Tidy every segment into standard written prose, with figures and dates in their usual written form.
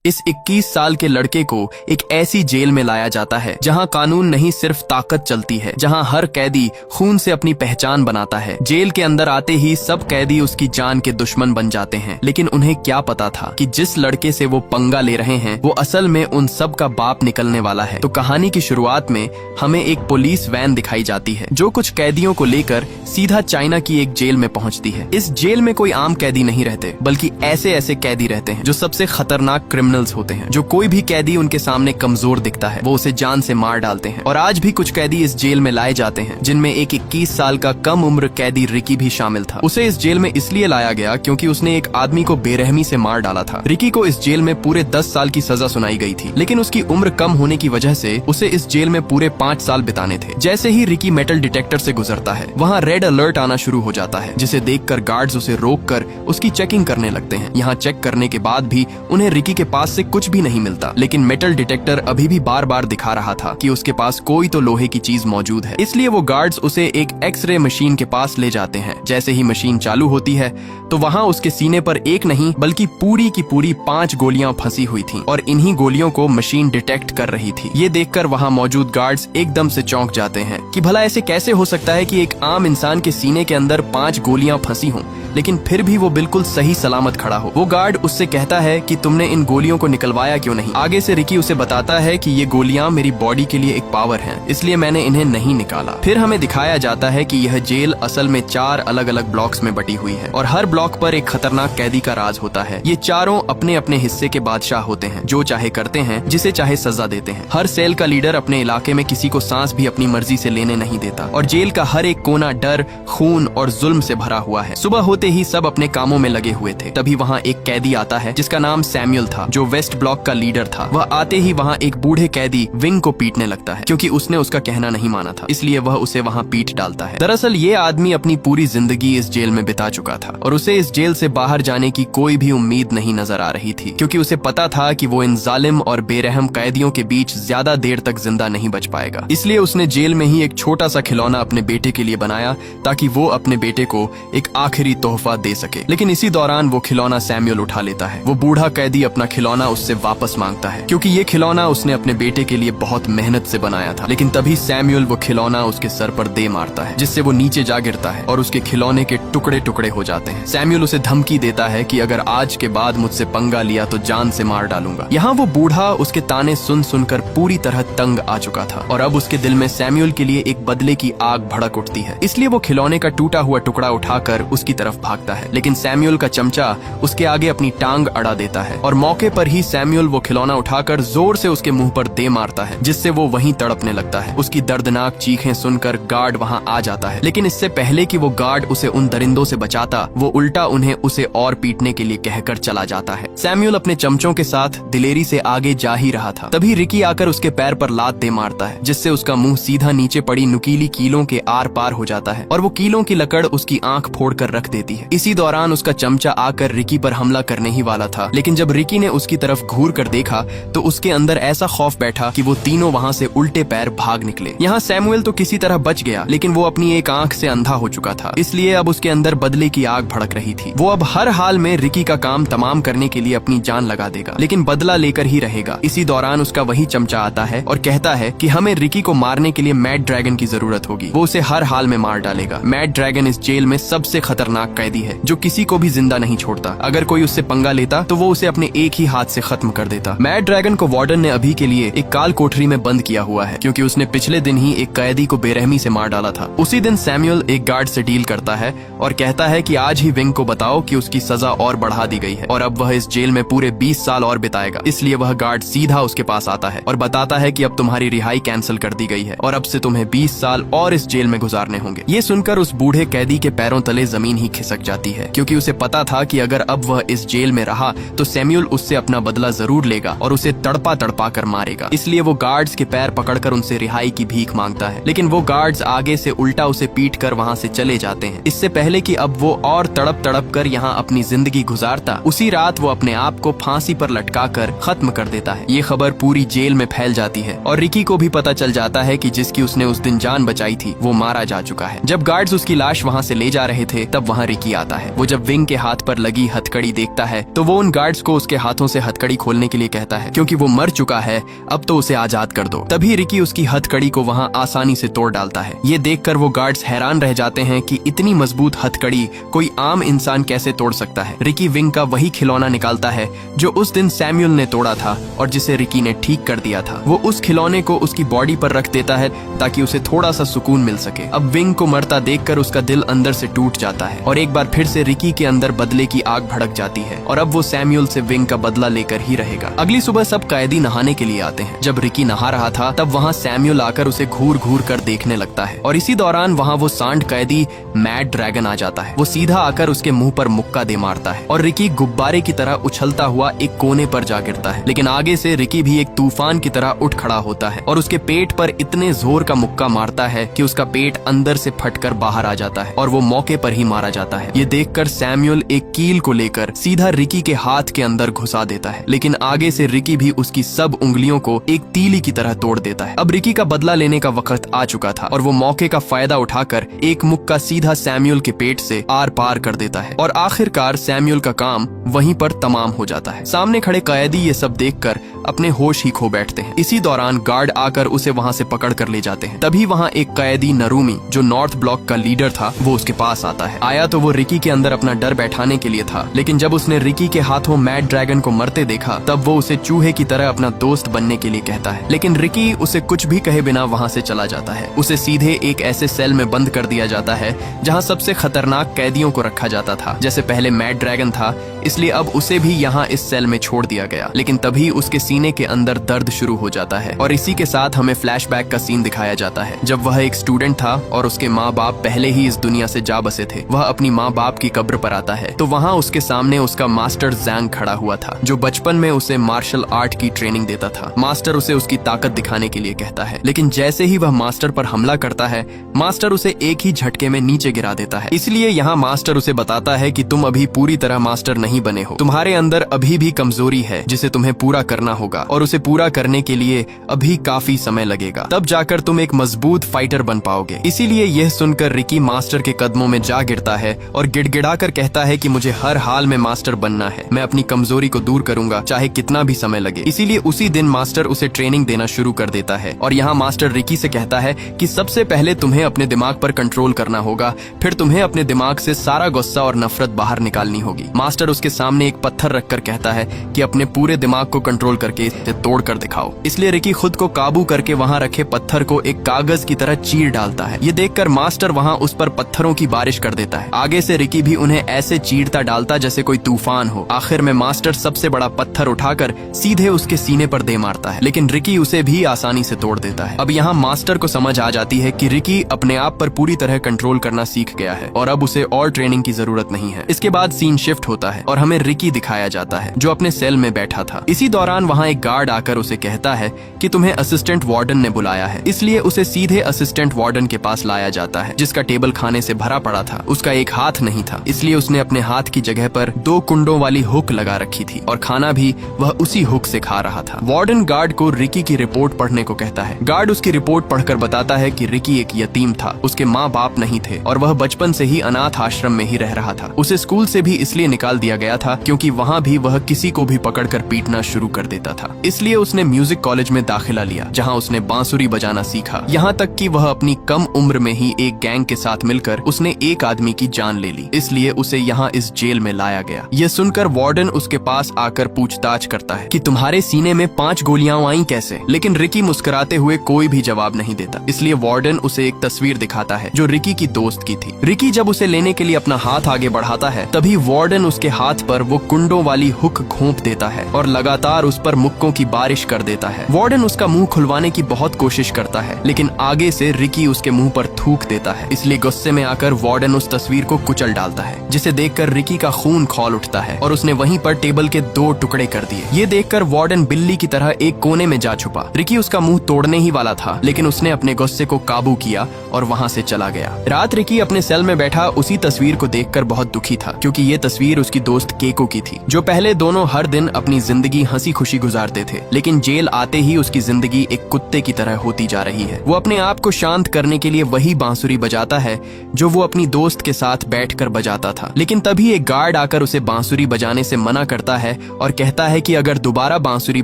इस 21 साल के लड़के को एक ऐसी जेल में लाया जाता है जहां कानून नहीं सिर्फ ताकत चलती है, जहां हर कैदी खून से अपनी पहचान बनाता है। जेल के अंदर आते ही सब कैदी उसकी जान के दुश्मन बन जाते हैं, लेकिन उन्हें क्या पता था कि जिस लड़के से वो पंगा ले रहे हैं वो असल में उन सब का बाप निकलने वाला है। तो कहानी की शुरुआत में हमें एक पुलिस वैन दिखाई जाती है जो कुछ कैदियों को लेकर सीधा चाइना की एक जेल में पहुंचती है। इस जेल में कोई आम कैदी नहीं रहते, बल्कि ऐसे ऐसे कैदी रहते हैं जो सबसे खतरनाक क्रिमिनल्स होते हैं। जो कोई भी कैदी उनके सामने कमजोर दिखता है वो उसे जान से मार डालते हैं। और आज भी कुछ कैदी इस जेल में लाए जाते हैं, जिनमें एक 21 साल का कम उम्र कैदी रिकी भी शामिल था। उसे इस जेल में इसलिए लाया गया क्योंकि उसने एक आदमी को बेरहमी से मार डाला था। रिकी को इस जेल में पूरे 10 साल की सजा सुनाई गई थी, लेकिन उसकी उम्र कम होने की वजह से उसे इस जेल में पूरे 5 साल बिताने थे। जैसे ही रिकी मेटल डिटेक्टर से गुजरता है, वहाँ रेड अलर्ट आना शुरू हो जाता है, जिसे देखकर गार्ड्स उसे रोककर उसकी चेकिंग करने लगते हैं। यहाँ चेक करने के बाद भी उन्हें रिकी के पास से कुछ भी नहीं मिलता, लेकिन मेटल डिटेक्टर अभी भी बार बार दिखा रहा था कि उसके पास कोई तो लोहे की चीज मौजूद है। इसलिए वो गार्ड्स उसे एक एक्सरे मशीन के पास ले जाते हैं। जैसे ही मशीन चालू होती है तो वहाँ उसके सीने पर एक नहीं बल्कि पूरी की पूरी 5 गोलियां फंसी हुई थीं, और इन्हीं गोलियों को मशीन डिटेक्ट कर रही थी। ये देखकर वहाँ मौजूद गार्ड्स एकदम से चौंक जाते हैं कि भला ऐसे कैसे हो सकता है कि एक आम इंसान के सीने के अंदर 5 गोलियां फंसी हों, लेकिन फिर भी वो बिल्कुल सही सलामत खड़ा हो। वो गार्ड उससे कहता है कि तुमने इन गोलियों को निकलवाया क्यों नहीं। आगे से रिकी उसे बताता है कि ये गोलियां मेरी बॉडी के लिए एक पावर है, इसलिए मैंने इन्हें नहीं निकाला। फिर हमें दिखाया जाता है कि यह जेल असल में 4 अलग अलग ब्लॉक्स में बटी हुई है, और हर ब्लॉक पर एक खतरनाक कैदी का राज होता है। ये चारों अपने अपने हिस्से के बादशाह होते हैं, जो चाहे करते हैं, जिसे चाहे सजा देते हैं। हर सेल का लीडर अपने इलाके में किसी को सांस भी अपनी मर्जी से लेने नहीं देता, और जेल का हर एक कोना डर, खून और जुल्म से भरा हुआ है। सुबह होते ही सब अपने कामों में लगे हुए थे। तभी वहाँ एक कैदी आता है जिसका नाम सैमुअल था, जो वेस्ट ब्लॉक का लीडर था। वह आते ही वहाँ एक बूढ़े कैदी विंग को पीटने लगता है, क्योंकि उसने उसका कहना नहीं माना था, इसलिए वह उसे वहाँ पीट डालता है। दरअसल ये आदमी अपनी पूरी जिंदगी इस जेल में बिता चुका था, और उसे इस जेल से बाहर जाने की कोई भी उम्मीद नहीं नजर आ रही थी, क्योंकि उसे पता था कि वो इन जालिम और बेरहम कैदियों के बीच ज्यादा देर तक जिंदा नहीं बच पाएगा। इसलिए उसने जेल में ही एक छोटा सा खिलौना अपने बेटे के लिए बनाया, ताकि वो अपने बेटे को एक आखिरी तोहफा दे सके। लेकिन इसी दौरान वो खिलौना सैमुअल उठा लेता है। वो बूढ़ा कैदी अपना खिलौना उससे वापस मांगता है, क्योंकि ये खिलौना उसने अपने बेटे के लिए बहुत मेहनत से बनाया था। लेकिन तभी सैमुअल वो खिलौना उसके सर पर दे मारता है, जिससे वो नीचे जा गिरता है और उसके खिलौने के टुकड़े टुकड़े हो जाते हैं। सैमुअल उसे धमकी देता है कि अगर आज के बाद मुझसे पंगा लिया तो जान से मार डालूंगा। यहाँ वो बूढ़ा उसके ताने सुन सुनकर पूरी तरह तंग आ चुका था, और अब उसके दिल में सैमुअल के लिए एक बदले की आग भड़क उठती है। इसलिए वो खिलौने का टूटा हुआ टुकड़ा उठाकर उसकी तरफ भागता है, लेकिन सैमुअल का चमचा उसके आगे अपनी टांग अड़ा देता है, और मौके पर ही सैमुअल वो खिलौना उठाकर जोर से उसके मुंह पर दे मारता है, जिससे वो वहीं तड़पने लगता है। उसकी दर्दनाक चीखें सुनकर गार्ड वहां आ जाता है, लेकिन इससे पहले कि वो गार्ड उसे उन दरिंदों से बचाता, वो उल्टा उन्हें उसे और पीटने के लिए कहकर चला जाता है। सैमुअल अपने चमचों के साथ दिलेरी से आगे जा ही रहा था, तभी रिकी आकर उसके पैर पर लात दे मारता है, जिससे उसका मुंह सीधा नीचे पड़ी नुकीली कीलों के आर पार हो जाता है, और वो कीलों की लकड़ उसकी आंख फोड़कर रख देती है। इसी दौरान उसका चमचा आकर रिकी पर हमला करने ही वाला था, लेकिन जब रिकी ने उसकी तरफ घूर कर देखा तो उसके अंदर ऐसा खौफ बैठा कि वो तीनों वहाँ से उल्टे पैर भाग निकले। यहाँ सैमुअल तो किसी तरह बच गया, लेकिन वो अपनी एक आंख से अंधा हो चुका था, इसलिए अब उसके अंदर बदले की आग भड़क रही थी। वो अब हर हाल में रिकी का काम तमाम करने के लिए अपनी जान लगा देगा, लेकिन बदला लेकर ही रहेगा। इसी दौरान उसका वही चमचा आता है और कहता है कि हमें रिकी को मारने के लिए मैड ड्रैगन की जरूरत होगी। वो उसे हर हाल में मार डालेगा। मैड ड्रैगन इस जेल में सबसे खतरनाक कैदी है, जो किसी को भी जिंदा नहीं छोड़ता। अगर कोई उससे पंगा लेता तो वो उसे अपने एक ही हाथ से खत्म कर देता। मैड ड्रैगन को वार्डन ने अभी के लिए एक काल कोठरी में बंद किया हुआ है, क्योंकि उसने पिछले दिन ही एक कैदी को बेरहमी से मार डाला था। उसी दिन सैमुअल एक गार्ड से डील करता है और कहता है कि आज ही विंग को बताओ कि उसकी सजा और बढ़ा दी गई है, और अब वह इस जेल में पूरे 20 साल और बिताएगा। इसलिए वह गार्ड सीधा उसके पास आता है और बताता है कि अब तुम्हारी रिहाई कैंसिल कर दी गई है, और अब से तुम्हें 20 साल और इस जेल में गुजारने होंगे। ये सुनकर उस बूढ़े कैदी के पैरों तले जमीन ही खिसक जाती है, क्योंकि उसे पता था कि अगर अब वह इस जेल में रहा तो सैमुअल उससे अपना बदला जरूर लेगा और उसे तड़पा तड़पा कर मारेगा। इसलिए वो गार्ड्स के पैर पकड़कर उनसे रिहाई की भीख मांगता है, लेकिन वो गार्ड्स आगे से उल्टा उसे पीट कर वहाँ से चले जाते हैं। इससे पहले कि अब वो और तड़प तड़प कर यहाँ अपनी जिंदगी गुजारता, उसी रात वो अपने आप को फांसी पर लटका कर खत्म कर देता है। ये खबर पूरी जेल में फैल जाती है, और रिकी को भी पता चल जाता है कि जिसकी उसने उस दिन जान बचाई थी वो मारा जा चुका है। जब गार्ड्स उसकी लाश वहाँ से ले जा रहे थे, तब वहाँ रिकी आता है। वो जब विंग के हाथ पर लगी हथकड़ी देखता है तो वो उन गार्ड्स को उसके हाथों से हथकड़ी खोलने के लिए कहता है, क्योंकि वो मर चुका है, अब तो उसे आजाद कर दो। तभी रिकी उसकी हथकड़ी को वहाँ आसानी से तोड़ डालता है। ये देखकर वो गार्ड्स हैरान रह जाते हैं कि इतनी मजबूत हथकड़ी कोई आम इंसान कैसे तोड़ सकता है। रिकी विंग का वही खिलौना निकालता है जो उस दिन सैमुअल ने तोड़ा था और जिसे रिकी ने ठीक कर दिया था। वो उस खिलौने को उसकी बॉडी पर रख देता है ताकि उसे थोड़ा सा सुकून मिल सके। अब विंग को मरता देखकर उसका दिल अंदर से टूट जाता है और एक बार फिर से रिकी के अंदर बदले की आग भड़क जाती है और अब वो सैमुअल से विंग का बदला लेकर ही रहेगा। अगली सुबह सब कैदी नहाने के लिए आते हैं। जब रिकी नहा रहा था तब वहाँ सैमुअल आकर उसे घूर घूर कर देखने लगता है और इसी दौरान वहाँ वो सांड कैदी मैड ड्रैगन आ जाता है। वो सीधा आकर उसके मुंह पर मुक्का दे मारता है और रिकी गुब्बारे की तरह उछलता हुआ एक कोने पर जा गिरता है। लेकिन आगे से रिकी भी एक तूफान की तरह उठ खड़ा होता है और उसके पेट पर इतने जोर का मुक्का मारता है कि उसका पेट अंदर से फटकर बाहर आ जाता है और वो मौके पर ही मारा जाता है। ये देखकर सैमुअल एक कील को लेकर सीधा रिकी के हाथ के अंदर घुसा देता है, लेकिन आगे से रिकी भी उसकी सब उंगलियों को एक तीली की तरह तोड़ देता है। अब रिकी का बदला लेने का वक्त आ चुका था और वो मौके का फायदा उठाकर एक मुक्का सीधा सैमुअल के पेट से आर पार कर देता है और आखिरकार सैमुअल का काम वहीं पर तमाम हो जाता है। सामने खड़े कैदी ये सब देखकर अपने होश ही खो बैठते हैं। इसी दौरान गार्ड आकर उसे वहाँ से पकड़ कर ले जाते हैं। तभी वहाँ एक कैदी नरूमी जो नॉर्थ ब्लॉक का लीडर था वो उसके पास आता है। आया तो वो रिकी के अंदर अपना डर बैठाने के लिए था, लेकिन जब उसने रिकी के हाथों मैड ड्रैगन को मरते देखा तब वो उसे चूहे की तरह अपना दोस्त बनने के लिए कहता है। लेकिन रिकी उसे कुछ भी कहे बिना वहाँ से चला जाता है। उसे सीधे एक ऐसे सेल में बंद कर दिया जाता है जहाँ सबसे खतरनाक कैदियों को रखा जाता था। जैसे पहले मैड ड्रैगन था, इसलिए अब उसे भी यहाँ इस सेल में छोड़ दिया गया। लेकिन तभी उसके सीने के अंदर दर्द शुरू हो जाता है और इसी के साथ हमें फ्लैशबैक का सीन दिखाया जाता है जब वह एक स्टूडेंट था और उसके माँ बाप पहले ही इस दुनिया से जा बसे थे। वह अपनी माँ बाप की कब्र पर आता है तो वहाँ उसके सामने उसका मास्टर जैंग खड़ा हुआ था जो बचपन में उसे मार्शल आर्ट की ट्रेनिंग देता था। मास्टर उसे उसकी ताकत दिखाने के लिए कहता है, लेकिन जैसे ही वह मास्टर पर हमला करता है मास्टर उसे एक ही झटके में नीचे गिरा देता है। इसलिए यहाँ मास्टर उसे बताता है कि तुम अभी पूरी तरह मास्टर नहीं बने हो, तुम्हारे अंदर अभी भी कमजोरी है जिसे तुम्हें पूरा करना होगा और उसे पूरा करने के लिए अभी काफी समय लगेगा, तब जाकर तुम एक मजबूत फाइटर बन पाओगे। इसीलिए यह सुनकर रिकी मास्टर के कदमों में जा गिरता है और गिड़गिड़ाकर कहता है कि मुझे हर हाल में मास्टर बनना है, मैं अपनी कमजोरी को दूर करूंगा चाहे कितना भी समय लगे। इसीलिए उसी दिन मास्टर उसे ट्रेनिंग देना शुरू कर देता है और यहाँ मास्टर रिकी से कहता है कि सबसे पहले तुम्हें अपने दिमाग पर कंट्रोल करना होगा, फिर तुम्हें अपने दिमाग से सारा गुस्सा और नफरत बाहर निकालनी होगी। मास्टर उसके सामने एक पत्थर रखकर कहता है कि अपने पूरे दिमाग को कंट्रोल करके इसे तोड़ कर दिखाओ। इसलिए रिकी खुद को काबू करके वहाँ रखे पत्थर को एक कागज की तरह चीर डालता है। ये देखकर मास्टर वहाँ उस पर पत्थरों की बारिश कर देता है। आगे से रिकी भी उन्हें ऐसे चीरता डालता जैसे कोई तूफान हो। आखिर में मास्टर सबसे बड़ा पत्थर उठाकर सीधे उसके सीने पर दे मारता है, लेकिन रिकी उसे भी आसानी से तोड़ देता है। अब यहाँ मास्टर को समझ आ जाती है कि रिकी अपने आप पर पूरी तरह कंट्रोल करना सीख गया है और अब उसे और ट्रेनिंग की जरूरत नहीं है। इसके बाद सीन शिफ्ट होता है और हमें रिकी दिखाया जाता है जो अपने सेल में बैठा था। इसी दौरान वहाँ एक गार्ड आकर उसे कहता है कि तुम्हें असिस्टेंट वार्डन ने बुलाया है, इसलिए उसे सीधे असिस्टेंट वार्डन के पास लाया जाता है जिसका टेबल खाने से भरा पड़ा था। उसका एक हाथ नहीं था, इसलिए उसने अपने हाथ की जगह पर 2 कुंडों वाली हुक लगा रखी थी और खाना भी वह उसी हुक से खा रहा था। वार्डन गार्ड को रिकी की रिपोर्ट पढ़ने को कहता है। गार्ड उसकी रिपोर्ट पढ़कर बताता है कि रिकी एक यतीम था, उसके माँ बाप नहीं थे और वह बचपन से ही अनाथ आश्रम में ही रह रहा था। उसे स्कूल से भी इसलिए निकाल दिया गया था क्योंकि वहाँ भी वह किसी को भी पकड़कर पीटना शुरू कर देता था। इसलिए उसने म्यूजिक कॉलेज में दाखिला लिया जहाँ उसने बांसुरी बजाना सीखा, यहाँ तक कि वह अपनी कम उम्र में ही एक गैंग के साथ मिलकर उसने एक आदमी की जान ले ली। इसलिए उसे यहाँ इस जेल में लाया गया। यह सुनकर वार्डन उसके पास आकर पूछताछ करता है कि तुम्हारे सीने में 5 गोलियां आई कैसे, लेकिन रिकी मुस्कुराते हुए कोई भी जवाब नहीं देता। इसलिए वार्डन उसे एक तस्वीर दिखाता है जो रिकी की दोस्त की थी। रिकी जब उसे लेने के लिए अपना हाथ आगे बढ़ाता है तभी वार्डन उसके हाथ पर वो कुंडों वाली हुक घोंप देता है और लगातार उस पर मुक्कों की बारिश कर देता है। वार्डन उसका मुंह खुलवाने की बहुत कोशिश करता है, लेकिन आगे से रिकी उसके मुंह पर थूक देता है। इसलिए गुस्से में आकर वार्डन उस तस्वीर को कुचल डालता है, जिसे देखकर रिकी का खून खौल उठता है और उसने वहीं पर टेबल के 2 टुकड़े कर दिए। ये देखकर वार्डन बिल्ली की तरह एक कोने में जा छुपा। रिकी उसका मुंह तोड़ने ही वाला था, लेकिन उसने अपने गुस्से को काबू किया और वहाँ से चला गया। रात रिकी अपने सेल में बैठा उसी तस्वीर को देखकर बहुत दुखी था, क्योंकि ये तस्वीर उसकी दोस्त केको की थी, जो पहले दोनों हर दिन अपनी जिंदगी हंसी खुशी गुजारते थे, लेकिन जेल आते ही उसकी जिंदगी एक कुत्ते की तरह होती जा रही है। वो अपने आप को शांत करने के लिए वही बांसुरी बजाता है जो वो अपनी दोस्त के साथ बैठकर बजाता था। लेकिन तभी एक गार्ड आकर उसे बांसुरी बजाने से मना करता है और कहता है कि अगर दोबारा बांसुरी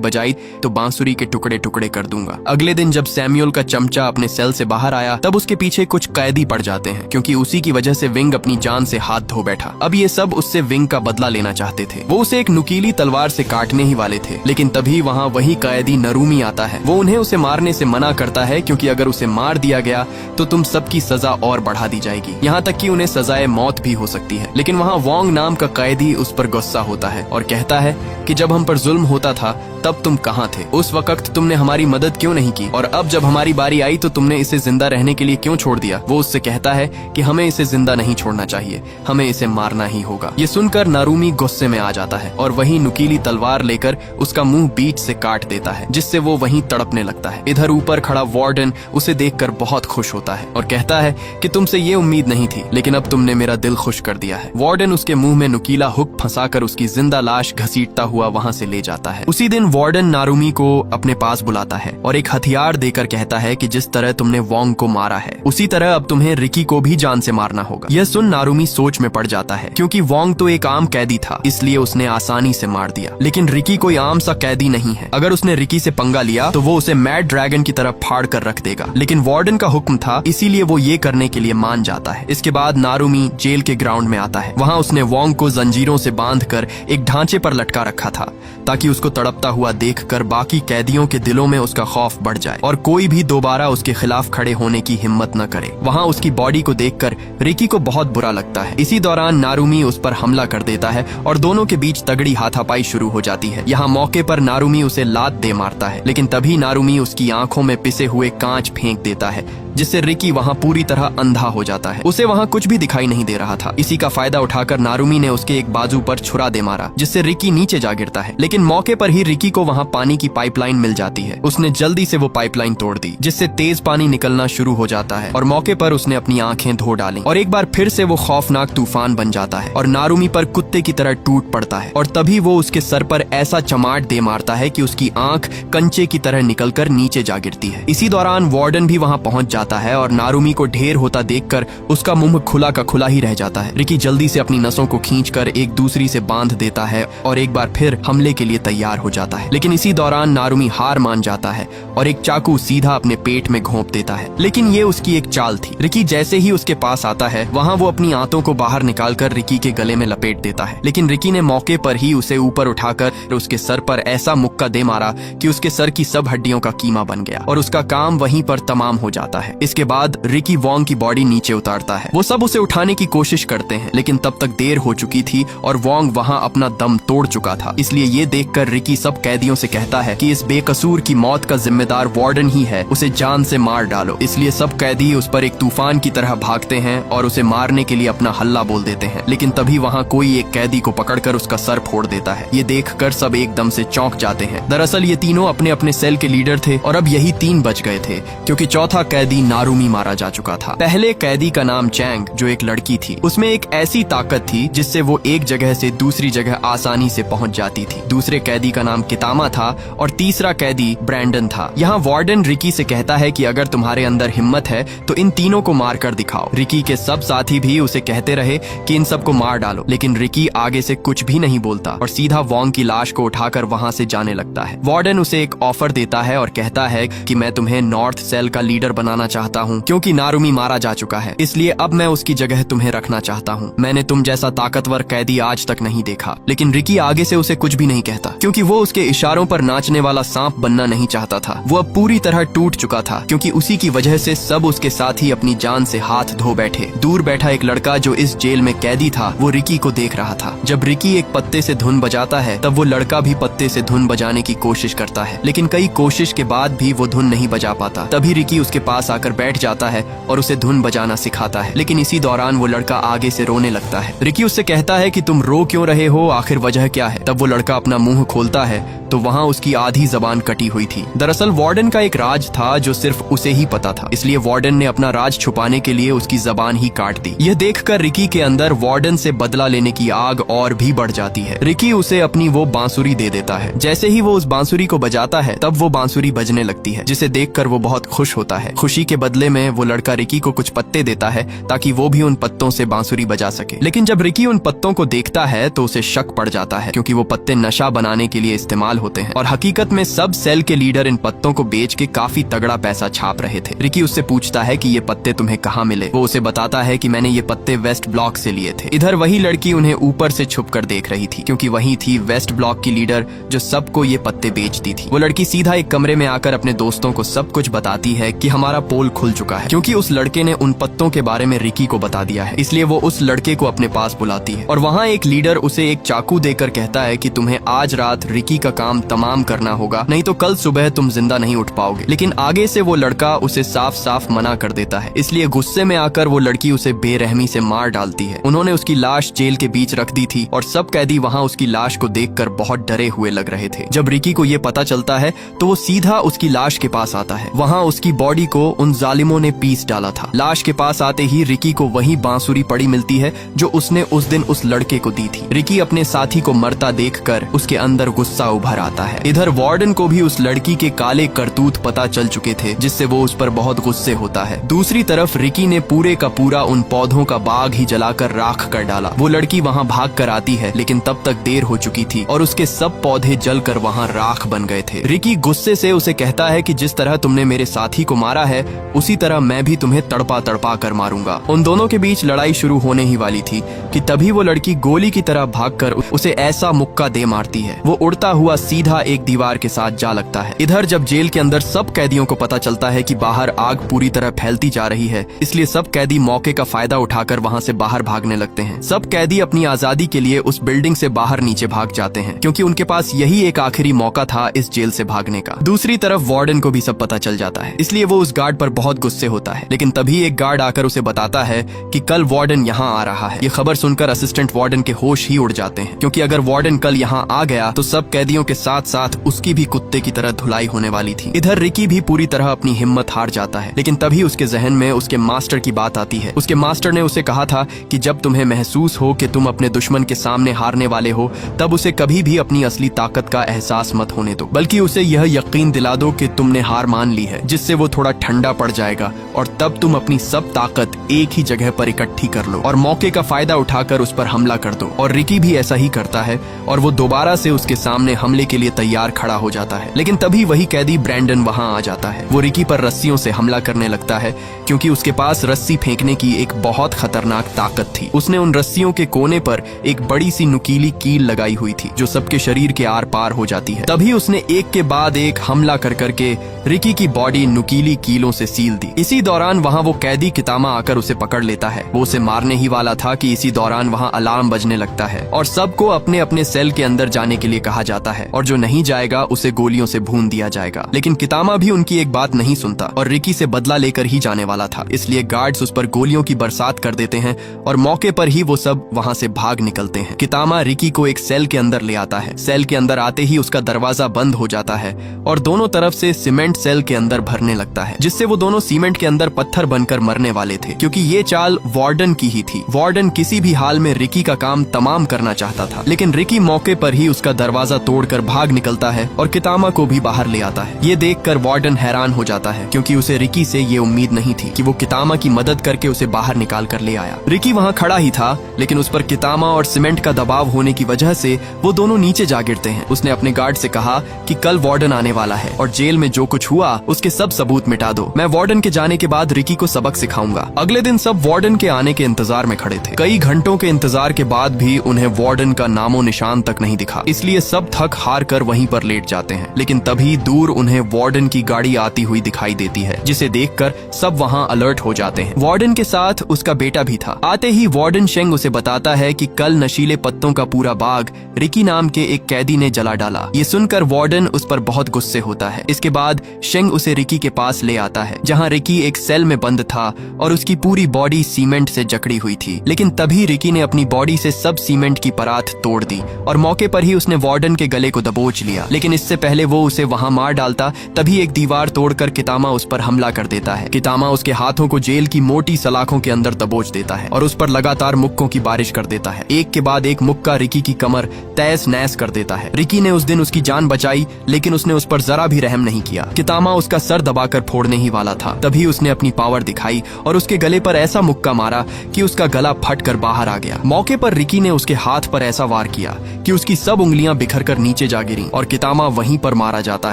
बजाई तो बांसुरी के टुकड़े टुकड़े कर दूंगा। अगले दिन जब सैमुअल का चमचा अपने सेल से बाहर आया तब उसके पीछे कुछ कैदी पड़ जाते हैं, क्योंकि उसी की वजह से विंग अपनी जान से हाथ धो बैठा। अब ये सब उससे विंग का बदला लेना चाहते थे। वो उसे एक नुकीली तलवार से काटने ही वाले थे, लेकिन तभी वहाँ वही कैदी नरूमी आता है। वो उन्हें उसे मारने से मना करता है, क्योंकि अगर उसे मार दिया गया तो तुम सबकी सजा और बढ़ा दी जाएगी, यहाँ तक कि उन्हें सजाए मौत भी हो सकती है। लेकिन वहाँ वोंग नाम का कैदी उस पर गुस्सा होता है और कहता है कि जब हम पर जुल्म होता था तब तुम कहाँ थे? उस वक्त तुमने हमारी मदद क्यों नहीं की? और अब जब हमारी बारी आई तो तुमने इसे जिंदा रहने के लिए क्यों छोड़ दिया? वो उससे कहता है कि हमें इसे जिंदा नहीं छोड़ना चाहिए, हमें इसे मारना ही होगा। ये सुनकर नारुमी गुस्से में आ जाता है और वही नुकीली तलवार लेकर उसका मुंह बीच से काट देता है, जिससे वो वहीं तड़पने लगता है। इधर ऊपर खड़ा वार्डन उसे देखकर बहुत खुश होता है और कहता है कि तुमसे ये उम्मीद नहीं थी, लेकिन अब तुमने मेरा दिल खुश कर दिया है। वार्डन उसके मुंह में नुकीला हुक फंसाकर उसकी जिंदा लाश घसीटता हुआ वहां से ले जाता है। उसी दिन वार्डन नारुमी को अपने पास बुलाता है और एक हथियार देकर कहता है कि जिस तरह तुमने वोंग को मारा है उसी तरह अब तुम्हें रिकी को भी जान से मारना होगा। यह सुन नारुमी सोच में पड़ जाता है, क्योंकि वोंग तो एक आम कैदी था, इसलिए उसने आसानी से मार दिया। लेकिन रिकी कोई आम सा कैदी नहीं है। अगर उसने रिकी से पंगा लिया तो वो उसे मैड ड्रैगन की तरह फाड़ कर रख देगा। लेकिन वार्डन का हुक्म था, इसीलिए वो ये करने के लिए मान जाता है। इसके बाद नारुमी जेल के ग्राउंड में आता है। वहाँ उसने वोंग को जंजीरों से बांधकर एक ढांचे पर लटका रखा था, ताकि उसको तड़पता हुआ देखकर बाकी कैदियों के दिलों में उसका खौफ बढ़ जाए और कोई भी दोबारा उसके खिलाफ खड़े होने की हिम्मत न करे। वहाँ उसकी बॉडी को देखकर रिकी को बहुत बुरा लगता है। इसी दौरान नारुमी उस पर हमला कर देता है और दोनों के बीच तगड़ी हाथापाई शुरू हो जाती है। यहाँ मौके पर नारुमी उसे लात दे मारता है, लेकिन तभी नारुमी उसकी आंखों में पिसे हुए कांच फेंक देता है, जिससे रिकी वहाँ पूरी तरह अंधा हो जाता है। उसे वहाँ कुछ भी दिखाई नहीं दे रहा था। इसी का फायदा उठाकर नारुमी ने उसके एक बाजू पर छुरा दे मारा, जिससे रिकी नीचे जा गिरता है। लेकिन मौके पर ही रिकी को वहाँ पानी की पाइपलाइन मिल जाती है। उसने जल्दी से वो पाइपलाइन तोड़ दी, जिससे तेज पानी निकलना शुरू हो जाता है और मौके पर उसने अपनी आंखें धो डाली और एक बार फिर से वो खौफनाक तूफान बन जाता है और नारुमी पर कुत्ते की तरह टूट पड़ता है। और तभी वो उसके सर पर ऐसा चमाट दे मारता है कि उसकी आंख कंचे की तरह निकलकर नीचे जा गिरती है। इसी दौरान वार्डन भी वहाँ पहुंच जाता है और नारुमी को ढेर होता देखकर उसका मुंह खुला का खुला ही रह जाता है। रिकी जल्दी से अपनी नसों को खींचकर एक दूसरी से बांध देता है और एक बार फिर हमले के लिए तैयार हो जाता है। लेकिन इसी दौरान नारुमी हार मान जाता है और एक चाकू सीधा अपने पेट में घोंप देता है। लेकिन ये उसकी एक चाल थी। रिकी जैसे ही उसके पास आता है, वहाँ वो अपनी आंतों को बाहर निकालकर रिकी के गले में लपेट देता है। लेकिन रिकी ने मौके पर ही उसे ऊपर उठाकर उसके सर पर ऐसा मुक्का दे मारा कि उसके सर की सब हड्डियों का कीमा बन गया और उसका काम वहीं पर तमाम हो जाता है। इसके बाद रिकी वोंग की बॉडी नीचे उतारता है। वो सब उसे उठाने की कोशिश करते हैं, लेकिन तब तक देर हो चुकी थी और वोंग वहाँ अपना दम तोड़ चुका था। इसलिए ये देखकर रिकी सब कैदियों से कहता है कि इस बेकसूर की मौत का जिम्मेदार वार्डन ही है, उसे जान से मार डालो। इसलिए सब कैदी उस पर एक तूफान की तरह भागते हैं और उसे मारने के लिए अपना हल्ला बोल देते हैं। लेकिन तभी वहाँ कोई एक कैदी को पकड़कर उसका सर फोड़ देता है। ये देखकर सब एकदम से चौंक जाते हैं। दरअसल ये तीनों अपने अपने सेल के लीडर थे और अब यही 3 बच गए थे, क्योंकि चौथा कैदी नारुमी मारा जा चुका था। पहले कैदी का नाम चैंग, जो एक लड़की थी, उसमें एक ऐसी ताकत थी जिससे वो एक जगह से दूसरी जगह आसानी से पहुंच जाती थी। दूसरे कैदी का नाम कितामा था और तीसरा कैदी ब्रैंडन था। यहाँ वार्डन रिकी से कहता है कि अगर तुम्हारे अंदर हिम्मत है तो इन तीनों को मार कर दिखाओ। रिकी के सब साथी भी उसे कहते रहे कि इन सबको मार डालो, लेकिन रिकी आगे से कुछ भी नहीं बोलता और सीधा वोंग की लाश को उठाकर वहाँ से जाने लगता है। वार्डन उसे एक ऑफर देता है और कहता है कि मैं तुम्हें नॉर्थ सेल का लीडर बनाना चाहता हूँ, क्योंकि नारुमी मारा जा चुका है, इसलिए अब मैं उसकी जगह तुम्हें रखना चाहता हूँ। मैंने तुम जैसा ताकतवर कैदी आज तक नहीं देखा। लेकिन रिकी आगे से उसे कुछ भी नहीं कहता, क्योंकि वो उसके इशारों पर नाचने वाला सांप बनना नहीं चाहता था। वो अब पूरी तरह टूट चुका था, क्योंकि उसी की वजह से सब उसके साथ ही अपनी जान से हाथ धो बैठे। दूर बैठा एक लड़का जो इस जेल में कैदी था, वो रिकी को देख रहा था। जब रिकी एक पत्ते से धुन बजाता है, तब वो लड़का भी पत्ते से धुन बजाने की कोशिश करता है, लेकिन कई कोशिश के बाद भी वो धुन नहीं बजा पाता। तभी रिकी उसके पास आकर बैठ जाता है और उसे धुन बजाना सिखाता है। लेकिन इसी दौरान वो लड़का आगे से रोने लगता है। रिकी उससे कहता है कि तुम रो क्यों रहे हो, आखिर वजह क्या है? तब वो लड़का अपना मुंह खोलता है तो वहाँ उसकी आधी जबान कटी हुई थी। दरअसल वार्डन का एक राज था जो सिर्फ उसे ही पता था, इसलिए वार्डन ने अपना राज छुपाने के लिए उसकी जबान ही काट दी। यह देखकर रिकी के अंदर वार्डन से बदला लेने की आग और भी बढ़ जाती है। रिकी उसे अपनी वो बांसुरी दे देता है। जैसे ही वो उस बांसुरी को बजाता है तब वो बांसुरी बजने लगती है, जिसे देखकर वो बहुत खुश होता है। खुशी के बदले में वो लड़का रिकी को कुछ पत्ते देता है ताकि वो भी उन पत्तों से बांसुरी बजा सके। लेकिन जब रिकी उन पत्तों को देखता है तो उसे शक पड़ जाता है, क्योंकि वो पत्ते नशा बनाने के लिए इस्तेमाल होते हैं और हकीकत में सब सेल के लीडर इन पत्तों को बेच के काफी तगड़ा पैसा छाप रहे थे। रिकी उससे पूछता है कि ये पत्ते तुम्हें कहाँ मिले। वो उसे बताता है कि मैंने ये पत्ते वेस्ट ब्लॉक से लिए थे। इधर वही लड़की उन्हें ऊपर से छुपकर देख रही थी, क्योंकि वही थी वेस्ट ब्लॉक की लीडर जो सबको ये पत्ते बेचती थी। वो लड़की सीधा एक कमरे में आकर अपने दोस्तों को सब कुछ बताती है कि हमारा पोल खुल चुका है, क्योंकि उस लड़के ने उन पत्तों के बारे में रिकी को बता दिया है। इसलिए वो उस लड़के को अपने पास बुलाती है और वहाँ एक लीडर उसे एक चाकू देकर कहता है कि तुम्हें आज रात रिकी का काम तमाम करना होगा, नहीं तो कल सुबह तुम जिंदा नहीं उठ पाओगे। लेकिन आगे से वो लड़का उसे साफ साफ मना कर देता है। इसलिए गुस्से में आकर वो लड़की उसे बेरहमी से मार डालती है। उन्होंने उसकी लाश जेल के बीच रख दी थी और सब कैदी वहाँ उसकी लाश को देखकर बहुत डरे हुए लग रहे थे। जब रिकी को ये पता चलता है तो वो सीधा उसकी लाश के पास आता है। वहाँ उसकी बॉडी को उन जालिमों ने पीस डाला था। लाश के पास आते ही रिकी को वही बांसुरी पड़ी मिलती है जो उसने उस दिन उस लड़के को दी थी। रिकी अपने साथी को मरता देखकर उसके अंदर गुस्सा उभर आता है। इधर वार्डन को भी उस लड़की के काले करतूत पता चल चुके थे, जिससे वो उस पर बहुत गुस्से होता है। दूसरी तरफ रिकी ने पूरे का पूरा उन पौधों का बाग ही जलाकर राख कर डाला। वो लड़की वहाँ भाग कर आती है, लेकिन तब तक देर हो चुकी थी और उसके सब पौधे जलकर वहाँ राख बन गए थे। रिकी गुस्से से उसे कहता है कि जिस तरह तुमने मेरे साथी को मारा है उसी तरह मैं भी तुम्हें तड़पा तड़पा कर मारूंगा। उन दोनों के बीच लड़ाई शुरू होने ही वाली थी कि तभी वो लड़की गोली की तरह भागकर उसे ऐसा मुक्का दे मारती है। वो उड़ता हुआ सीधा एक दीवार के साथ जा लगता है। इधर जब जेल के अंदर सब कैदियों को पता चलता है कि बाहर आग पूरी तरह फैलती जा रही है, इसलिए सब कैदी मौके का फायदा उठाकर वहाँ से बाहर भागने लगते हैं। सब कैदी अपनी आजादी के लिए उस बिल्डिंग से बाहर नीचे भाग जाते हैं, क्योंकि उनके पास यही एक आखिरी मौका था इस जेल से भागने का। दूसरी तरफ वार्डन को भी सब पता चल जाता है, इसलिए वो उस गार्ड पर बहुत गुस्से होता है। लेकिन तभी एक गार्ड आकर उसे बताता है कि कल वार्डन यहाँ आ रहा है। ये खबर सुनकर असिस्टेंट वार्डन के होश ही उड़ जाते हैं, क्योंकि अगर वार्डन कल यहाँ आ गया तो सब कैदियों के साथ साथ उसकी भी कुत्ते की तरह धुलाई होने वाली थी। इधर रिकी भी पूरी तरह अपनी हिम्मत हार जाता है, लेकिन तभी उसके जहन में उसके मास्टर की बात आती है। उसके मास्टर ने उसे कहा था कि जब तुम्हें महसूस हो कि तुम अपने दुश्मन के सामने हारने वाले हो, तब उसे कभी भी अपनी असली ताकत का एहसास मत होने दो, बल्कि उसे यह यकीन दिला दो कि तुमने हार मान ली है, जिससे वो थोड़ा ठंडा पड़ जाएगा और तब तुम अपनी सब ताकत एक ही जगह पर इकट्ठी कर लो और मौके का फायदा उठाकर उस पर हमला कर दो। और रिकी भी ऐसा ही करता है और वो दोबारा से उसके सामने हमले के लिए तैयार खड़ा हो जाता है। लेकिन तभी वही कैदी ब्रैंडन वहाँ आ जाता है। वो रिकी पर रस्सियों से हमला करने लगता है, क्योंकि उसके पास रस्सी फेंकने की एक बहुत खतरनाक ताकत थी। उसने उन रस्सियों के कोने पर एक बड़ी सी नुकीली कील लगाई हुई थी जो सबके शरीर के आर पार हो जाती है। तभी उसने एक के बाद एक हमला कर करके रिकी की बॉडी नुकीली कीलों से सील दी। इसी दौरान वहाँ वो कैदी कितामा आकर उसे पकड़ लेता है। वो उसे मारने ही वाला था कि इसी दौरान वहाँ अलार्म बजने लगता है और सबको अपने अपने सेल के अंदर जाने के लिए कहा जाता है, और जो नहीं जाएगा उसे गोलियों से भून दिया जाएगा। लेकिन कितामा भी उनकी एक बात नहीं सुनता और रिकी से बदला लेकर ही जाने वाला था, इसलिए गार्ड्स उस पर गोलियों की बरसात कर देते हैं और मौके पर ही वो सब वहाँ से भाग निकलते हैं। कितामा रिकी को एक सेल के अंदर ले आता है। सेल के अंदर आते ही उसका दरवाजा बंद हो जाता है और दोनों तरफ से सीमेंट सेल के अंदर भरने लगता है, जिससे वो दोनों सीमेंट के अंदर पत्थर बनकर मरने वाले थे, क्योंकि ये चाल वार्डन की ही थी। वार्डन किसी भी हाल में रिकी का काम तमाम करना चाहता था, लेकिन रिकी मौके पर ही उसका दरवाजा तोड़कर भाग निकलता है और कितामा को भी बाहर ले आता है। ये देखकर वार्डन हैरान हो जाता है, क्योंकि उसे रिकी से ये उम्मीद नहीं थी कि वो कितामा की मदद करके उसे बाहर निकाल कर ले आया। रिकी वहाँ खड़ा ही था, लेकिन उस पर कितामा और सीमेंट का दबाव होने की वजह से वो दोनों नीचे जा गिरते हैं। उसने अपने गार्ड से कहा कि कल वार्डन आने वाला है और जेल में जो कुछ हुआ उसके सब सबूत मिटा दो। मैं वार्डन के जाने के बाद रिकी को सबक सिखाऊंगा। अगले दिन सब वार्डन के आने के इंतजार में खड़े थे। कई घंटों के इंतजार के बाद भी उन्हें वार्डन का नामो निशान तक नहीं दिखा, इसलिए सब थक हार कर वहीं पर लेट जाते हैं। लेकिन तभी दूर उन्हें वार्डन की गाड़ी आती हुई दिखाई देती है, जिसे देखकर सब वहाँ अलर्ट हो जाते हैं। वार्डन के साथ उसका बेटा भी था। आते ही वार्डन शेंग उसे बताता है कि कल नशीले पत्तों का पूरा बाग रिकी नाम के एक कैदी ने जला डाला। ये सुनकर वार्डन उस पर बहुत गुस्से होता है। इसके बाद शेंग उसे रिकी के पास ले आता है, जहाँ रिकी एक सेल में बंद था और उसकी पूरी बॉडी सीमेंट से जकड़ी हुई थी। लेकिन तभी रिकी ने अपनी बॉडी से सब सीमेंट की परात तोड़ दी और मौके पर ही उसने वार्डन के गले को दबोच लिया, लेकिन इससे पहले वो उसे वहां मार डालता तभी एक दीवार तोड़कर कितामा उस पर हमला कर देता है। कितामा उसके हाथों को जेल की मोटी सलाखों के अंदर दबोच देता है और उस पर लगातार मुक्कों की बारिश कर देता है। एक के बाद एक मुक्का रिकी की कमर तहस नहस कर देता है। रिकी ने उस दिन उसकी जान बचाई, लेकिन उसने उस पर जरा भी रहम नहीं किया। कितामा उसका सर दबाकर फोड़ने ही वाला था, तभी उसने अपनी पावर दिखाई और उसके गले पर ऐसा मुक्का मारा कि उसका गला फट कर बाहर आ गया। मौके पर रिकी ने उसके हाथ पर ऐसा वार किया कि उसकी सब उंगलियां बिखर कर नीचे जा गिरी और कितामा वहीं पर मारा जाता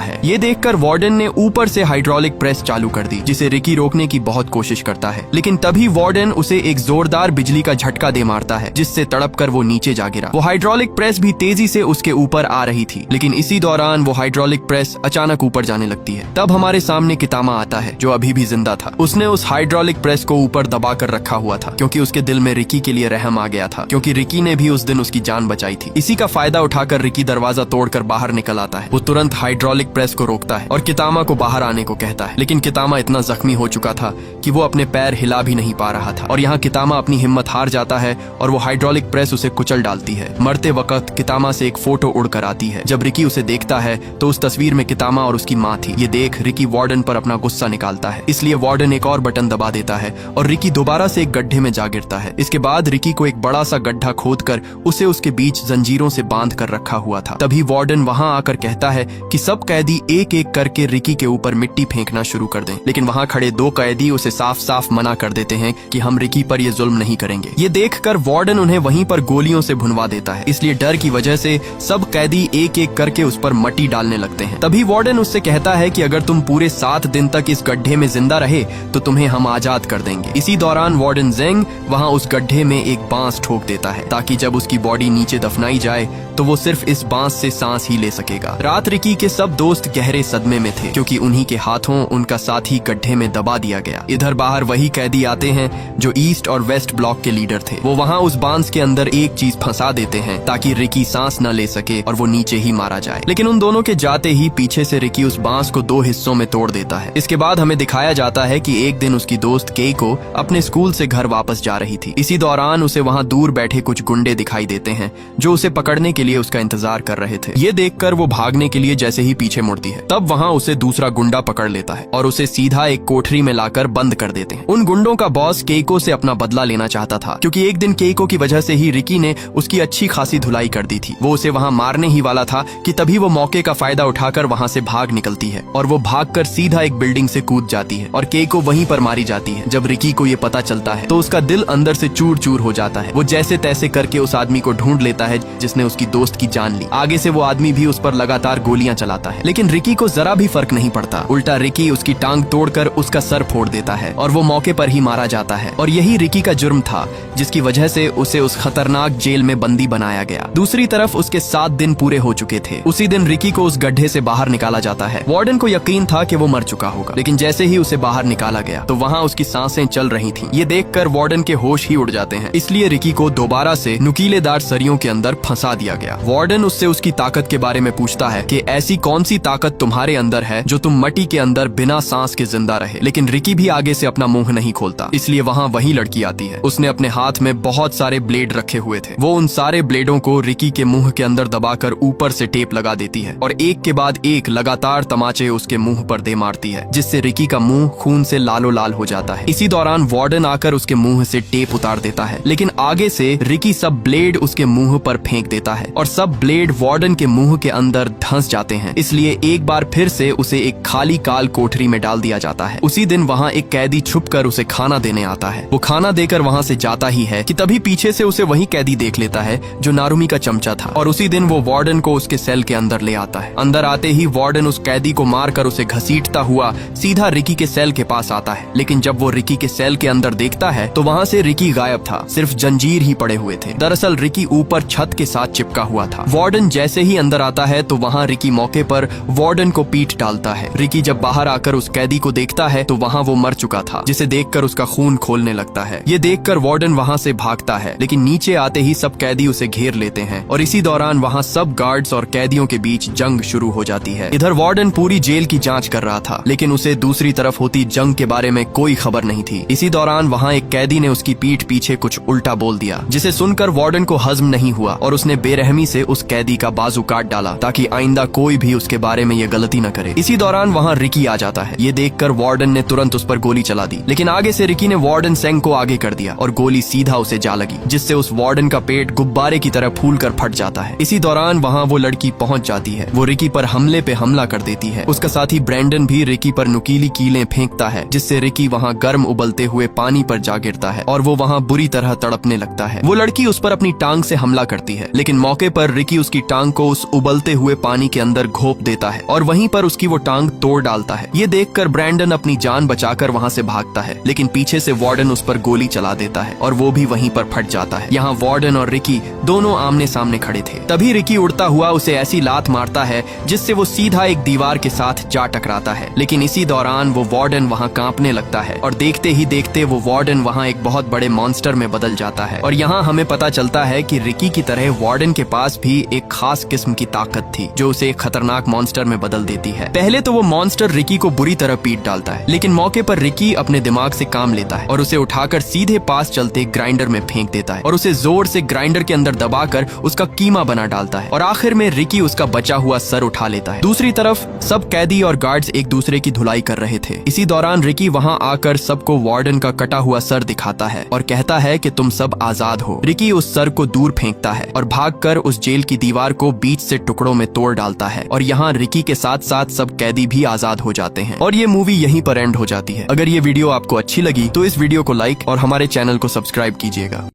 है। ये देखकर वार्डन ने ऊपर से हाइड्रोलिक प्रेस चालू कर दी, जिसे रिकी रोकने की बहुत कोशिश करता है, लेकिन तभी वार्डन उसे एक जोरदार बिजली का झटका दे मारता है, जिससे तड़प कर वो नीचे जा गिरा। वो हाइड्रोलिक प्रेस भी तेजी से उसके ऊपर आ रही थी, लेकिन इसी दौरान वो हाइड्रोलिक प्रेस अचानक ऊपर जाने लगती है। तब हमारे सामने कितामा आता है, जो अभी भी जिंदा था। उसने उस हाइड्रोलिक प्रेस को ऊपर दबा कर रखा हुआ था, क्योंकि उसके दिल में रिकी के लिए रहम आ गया था, क्योंकि रिकी ने भी उस दिन उसकी जान बचाई थी। इसी का फायदा उठाकर रिकी दरवाजा तोड़कर बाहर निकल आता है। वो तुरंत हाइड्रोलिक प्रेस को रोकता है और कितामा को बाहर आने को कहता है, लेकिन कितामा इतना जख्मी हो चुका था कि वो अपने पैर हिला भी नहीं पा रहा था। और यहाँ कितामा अपनी हिम्मत हार जाता है और वो हाइड्रोलिक प्रेस उसे कुचल डालती है। मरते वक्त कितामा से एक फोटो उड़कर आती है। जब रिकी उसे देखता है तो उस तस्वीर में कितामा और उसकी माँ थी। ये देख रिकी वार्डन पर अपना गुस्सा निकालता है, इसलिए वार्डन एक और बटन दबा देता है और रिकी दोबारा से एक गड्ढे में जा गिरता है। इसके बाद रिकी को एक बड़ा सा गड्ढा खोदकर उसे उसके बीच जंजीरों से बांध कर रखा हुआ था। तभी वार्डन वहां आकर कहता है कि सब कैदी एक एक करके रिकी के ऊपर मिट्टी फेंकना शुरू कर दें, लेकिन वहां खड़े 2 कैदी उसे साफ साफ मना कर देते हैं कि हम रिकी पर ये जुल्म नहीं करेंगे। ये देखकर वार्डन उन्हें वहीं पर गोलियों से भुनवा देता है, इसलिए डर की वजह से सब कैदी एक एक करके उस पर मट्टी डालने लगते हैं। तभी वार्डन उससे कहता है कि अगर तुम पूरे 7 दिन तक इस गड्ढे में जिंदा रहे तो तुम्हें हम आजाद कर देंगे। इसी दौरान वार्डन जेंग वहां उस गड्ढे में एक बांस ठोक देता है, ताकि जब उसकी बॉडी नीचे दफनाई जाए तो वो सिर्फ इस बांस से सांस ही ले सकेगा। रात रिकी के सब दोस्त गहरे सदमे में थे, क्योंकि उन्हीं के हाथों उनका साथी गड्ढे में दबा दिया गया। इधर बाहर वही कैदी आते हैं जो ईस्ट और वेस्ट ब्लॉक के लीडर थे। वो वहां उस बांस के अंदर एक चीज फंसा देते हैं ताकि रिकी सांस न ले सके और वो नीचे ही मारा जाए, लेकिन उन दोनों के जाते ही पीछे से रिकी उस बांस को 2 हिस्सों में तोड़ देता है। इसके बाद हमें दिखाया जाता है कि एक दिन उसकी दोस्त केइको अपने स्कूल से घर वापस जा रही थी। इसी दौरान उसे वहां दूर बैठे कुछ गुंडे दिखाई देते हैं जो उसे पकड़ने के लिए उसका इंतजार कर रहे थे। ये देखकर वो भागने के लिए जैसे ही पीछे मुड़ती है, तब वहां उसे दूसरा गुंडा पकड़ लेता है और उसे सीधा एक कोठरी में लाकर बंद कर देते हैं। उन गुंडों का बॉस केइको से अपना बदला लेना चाहता था, क्योंकि एक दिन केइको की वजह से ही रिकी ने उसकी अच्छी खासी धुलाई कर दी थी। वो उसे वहां मारने ही वाला था कि तभी वो मौके का फायदा उठाकर वहां से भाग निकलती है और वो भागकर सीधा एक बिल्डिंग से कूद जाती है और केइको वहीं पर मारी जाती है। जब रिकी को ये पता चलता है तो उसका दिल अंदर से चूर चूर हो जाता है। वो जैसे तैसे करके उस आदमी को ढूंढ लेता है जिसने उसकी दोस्त की जान ली। आगे से वो आदमी भी उस पर लगातार गोलियां चलाता है, लेकिन रिकी को जरा भी फर्क नहीं पड़ता। उल्टा रिकी उसकी टांग तोड़कर उसका सर फोड़ देता है और वो मौके पर ही मारा जाता है। और यही रिकी का जुर्म था जिसकी वजह से उसे उस खतरनाक जेल में बंदी बनाया गया। दूसरी तरफ उसके 7 दिन पूरे हो चुके थे। उसी दिन रिकी को उस गड्ढे से बाहर निकाला जाता है। वार्डन को यकीन था कि वो मर चुका होगा, लेकिन जैसे ही उसे बाहर निकाला गया तो वहाँ उसकी सांसें चल रही थीं। ये देखकर वार्डन के होश ही उड़ जाते हैं, इसलिए रिकी को दोबारा से नुकीलेदार सरियों के अंदर फंसा दिया गया। वार्डन उससे उसकी ताकत के बारे में पूछता है कि ऐसी कौन सी ताकत तुम्हारे अंदर है जो तुम मट्टी के अंदर बिना सांस के जिंदा रहे। लेकिन रिकी भी आगे से अपना मुंह नहीं खोलता, इसलिए वहाँ वही लड़की आती है। उसने अपने हाथ में बहुत सारे ब्लेड रखे हुए थे। वो उन सारे ब्लेडों को रिकी के मुंह के अंदर दबाकर ऊपर से टेप लगा देती है और एक के बाद एक लगातार तमाचे उसके मुंह पर दे मारती है, जिससे रिकी का मुंह खून से लालो लाल हो जाता है। इसी दौरान वार्डन आकर उसके मुंह से टेप उतार देता है, लेकिन आगे से रिकी सब ब्लेड उसके मुंह पर फेंक देता है और सब ब्लेड वार्डन के मुंह के अंदर धंस जाते हैं। इसलिए एक बार फिर से उसे एक खाली काल कोठरी में डाल दिया जाता है। उसी दिन वहाँ एक कैदी छुपकर उसे खाना देने आता है। वो खाना देकर वहाँ से जाता ही है कि तभी पीछे से उसे वही कैदी देख लेता है जो नारुमी का चमचा था और उसी दिन वो वार्डन को उसके सेल के अंदर ले आता है। अंदर आते ही वार्डन उस कैदी को मारकर उसे घसीटता हुआ सीधा रिकी के सेल के पास आता है, लेकिन जब वो रिकी के सेल के अंदर देखता है तो वहाँ से रिकी गायब था, सिर्फ जंजीर ही पड़े हुए थे। दरअसल रिकी ऊपर छत के साथ चिपका हुआ था। वार्डन जैसे ही अंदर आता है तो वहाँ रिकी मौके पर वार्डन को पीट डालता है। रिकी जब बाहर आकर उस कैदी को देखता है तो वहाँ वो मर चुका था, जिसे देखकर उसका खून खोलने लगता है। ये देखकर वार्डन वहाँ से भागता है, लेकिन नीचे आते ही सब कैदी उसे घेर लेते हैं और इसी दौरान वहाँ सब गार्ड्स और कैदियों के बीच जंग शुरू हो जाती है। इधर वार्डन पूरी जेल की जांच कर रहा था, लेकिन उसे दूसरी तरफ होती जंग के बारे में कोई खबर नहीं थी। इसी दौरान वहाँ एक कैदी ने उसकी पीठ पीछे कुछ उल्टा बोल दिया, जिसे सुनकर वार्डन को हजम नहीं हुआ और उसने बेरहमी से उस कैदी का बाजू बाजू काट डाला ताकि आइंदा कोई भी उसके बारे में ये गलती न करे। इसी दौरान वहाँ रिकी आ जाता है। ये देखकर वार्डन ने तुरंत उस पर गोली चला दी, लेकिन आगे से रिकी ने वार्डन सेंग को आगे कर दिया और गोली सीधा उसे जा लगी, जिससे उस वार्डन का पेट गुब्बारे की तरह फूलकर फट जाता है। इसी दौरान वहाँ वो लड़की पहुंच जाती है। वो रिकी पर हमले पे हमला कर देती है। उसका साथी ब्रैंडन भी रिकी पर नुकीली कीलें फेंकता है, जिससे रिकी वहाँ गर्म उबलते हुए पानी पर जा गिरता है और वो वहाँ बुरी तरह तड़पने लगता है। वो लड़की उस पर अपनी टांग से हमला करती है, लेकिन मौके पर रिकी उसकी टांग को उस उबलते हुए पानी के अंदर घोंप देता है और वहीं पर उसकी वो टांग तोड़ डालता है। ये देखकर ब्रैंडन अपनी जान बचाकर वहाँ से भागता है, लेकिन पीछे से वार्डन उस पर गोली चला देता है और वो भी वहीं पर फट जाता है। यहाँ वार्डन और रिकी दोनों आमने सामने खड़े थे। तभी रिकी उड़ता हुआ उसे ऐसी लात मारता है जिससे वो सीधा एक दीवार के साथ जा टकराता है, लेकिन इसी दौरान वो वार्डन वहाँ कांपने लगता है और देखते ही देखते वो वार्डन वहाँ एक बहुत बड़े मॉन्स्टर में बदल जाता है। और यहाँ हमें पता चलता है कि रिकी की तरह वार्डन के पास भी एक खास किस्म की ताकत थी जो उसे एक खतरनाक मॉन्स्टर में बदल देती है। पहले तो वो मॉन्स्टर रिकी को बुरी तरह पीट डालता है, लेकिन मौके पर रिकी अपने दिमाग से काम लेता है और उसे उठाकर सीधे पास चलते ग्राइंडर में फेंक देता है और उसे जोर से ग्राइंडर के अंदर दबाकर उसका कीमा बना डालता है और आखिर में रिकी उसका बचा हुआ सर उठा लेता है। दूसरी तरफ सब कैदी और गार्ड्स एक दूसरे की धुलाई कर रहे थे। इसी दौरान रिकी वहाँ आकर सबको वार्डन का कटा हुआ सर दिखाता है और कहता है कि तुम सब आजाद हो। रिकी उस सर को दूर फेंकता है और भागकर उस जेल की दीवार को बीच से टुकड़ों में तोड़ डालता है और यहाँ रिकी के साथ साथ सब कैदी भी आजाद हो जाते हैं और ये मूवी यहीं पर एंड हो जाती है। अगर ये वीडियो आपको अच्छी लगी तो इस वीडियो को लाइक और हमारे चैनल को सब्सक्राइब कीजिएगा।